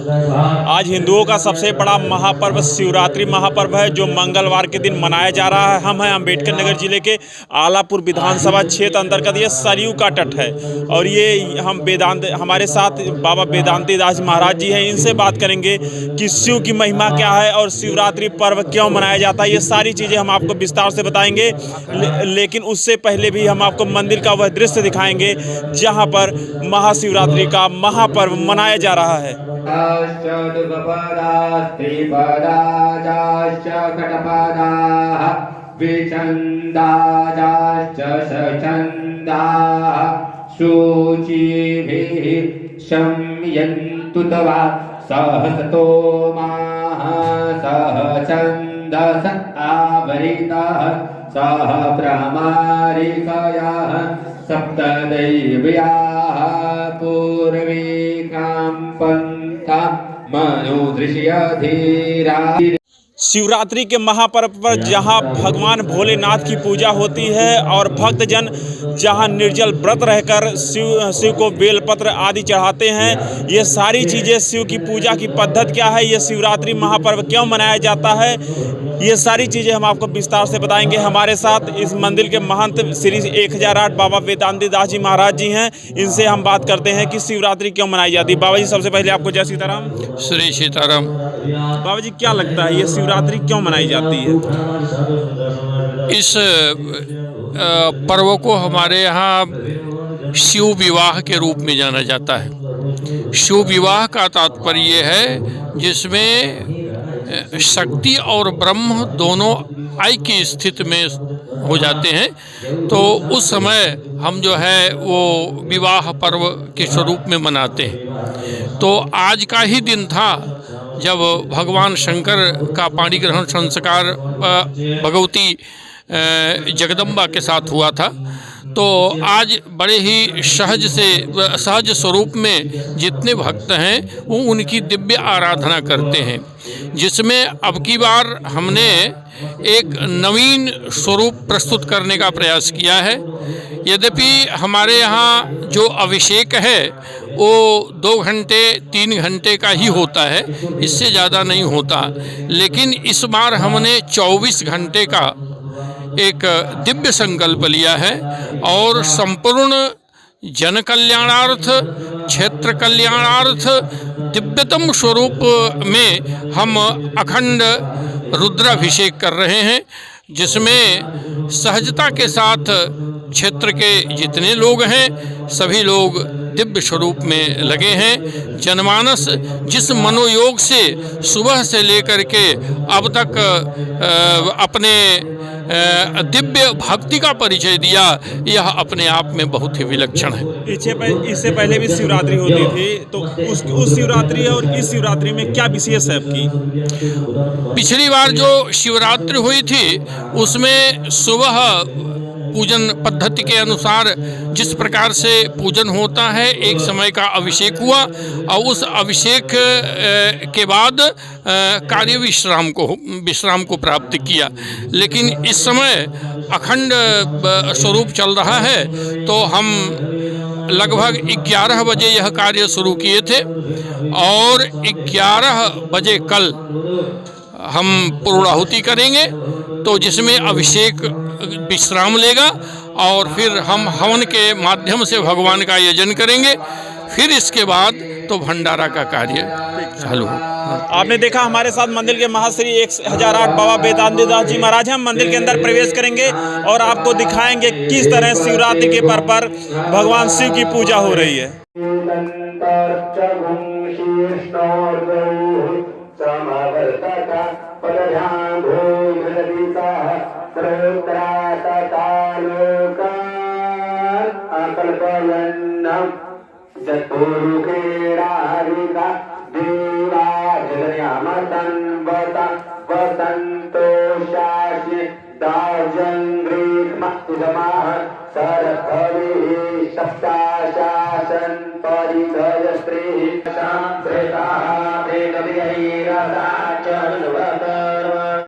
आज हिंदुओं का सबसे बड़ा महापर्व शिवरात्रि महापर्व है, जो मंगलवार के दिन मनाया जा रहा है। हम हैं अम्बेडकर नगर जिले के आलापुर विधानसभा क्षेत्र अंतर्गत। ये सरयू का तट है और ये हम हमारे साथ बाबा वेदांती दास महाराज जी हैं। इनसे बात करेंगे कि शिव की महिमा क्या है और शिवरात्रि पर्व क्यों मनाया जाता है। ये सारी चीज़ें हम आपको विस्तार से बताएंगे, लेकिन उससे पहले भी हम आपको मंदिर का वह दृश्य दिखाएंगे जहाँ पर महाशिवरात्रि का महापर्व मनाया जा रहा है। विचन्दाश्च सचन्दाः शुचिभिः शम्यन्तु तवा सहसतो माः सह छन्दस आवरितः सह प्रमारिकयाः सप्तदैव्याः पूर्वीकां पन्था मनुदृश्य धीरा। शिवरात्रि के महापर्व पर जहां भगवान भोलेनाथ की पूजा होती है और भक्तजन जहां निर्जल व्रत रहकर शिव को बेलपत्र आदि चढ़ाते हैं, ये सारी चीज़ें शिव की पूजा की पद्धति क्या है, ये शिवरात्रि महापर्व क्यों मनाया जाता है, ये सारी चीज़ें हम आपको विस्तार से बताएंगे। हमारे साथ इस मंदिर के महंत श्री 1008 बाबा वेदांती दास जी महाराज जी हैं। इनसे हम बात करते हैं कि शिवरात्रि क्यों मनाई जाती है। बाबा जी, सबसे पहले आपको जय सीताराम। श्री सीताराम। बाबा जी, क्या लगता है ये शिवरात्रि क्यों मनाई जाती है? इस पर्व को हमारे यहाँ शिव विवाह के रूप में जाना जाता है। शिव विवाह का तात्पर्य है जिसमें शक्ति और ब्रह्म दोनों ऐक्य स्थिति में हो जाते हैं, तो उस समय हम जो है वो विवाह पर्व के स्वरूप में मनाते हैं। तो आज का ही दिन था जब भगवान शंकर का पाणी ग्रहण संस्कार भगवती जगदम्बा के साथ हुआ था। तो आज बड़े ही सहज स्वरूप में जितने भक्त हैं वो उनकी दिव्य आराधना करते हैं, जिसमें अब की बार हमने एक नवीन स्वरूप प्रस्तुत करने का प्रयास किया है। यद्यपि हमारे यहाँ जो अभिषेक है वो 2 घंटे 3 घंटे का ही होता है, इससे ज़्यादा नहीं होता, लेकिन इस बार हमने 24 घंटे का एक दिव्य संकल्प लिया है और संपूर्ण जन कल्याणार्थ, क्षेत्र कल्याणार्थ दिव्यतम स्वरूप में हम अखंड रुद्राभिषेक कर रहे हैं, जिसमें सहजता के साथ क्षेत्र के जितने लोग हैं सभी लोग दिव्य स्वरूप में लगे हैं। जनमानस जिस मनोयोग से सुबह से लेकर के अब तक अपने दिव्य भक्ति का परिचय दिया, यह अपने आप में बहुत ही विलक्षण है। इससे पहले भी शिवरात्रि होती थी, तो उस शिवरात्रि और इस शिवरात्रि में क्या विशेष है आपकी? पिछली बार जो शिवरात्रि हुई थी उसमें सुबह पूजन पद्धति के अनुसार जिस प्रकार से पूजन होता है, एक समय का अभिषेक हुआ और उस अभिषेक के बाद कार्य विश्राम को प्राप्त किया। लेकिन इस समय अखंड स्वरूप चल रहा है, तो हम लगभग 11 बजे यह कार्य शुरू किए थे और 11 बजे कल हम पूर्णाहुति करेंगे, तो जिसमें अभिषेक विश्राम लेगा और फिर हम हवन के माध्यम से भगवान का यजन करेंगे। फिर इसके बाद तो भंडारा का कार्य चालू हो। आपने देखा हमारे साथ मंदिर के महाश्री 1008 बाबा वेदांती दास जी महाराज। हम मंदिर के अंदर प्रवेश करेंगे और आपको दिखाएंगे किस तरह शिवरात्रि के पर्व पर भगवान शिव की पूजा हो रही है। सरफली सप्ताशासन परिधय स्त्री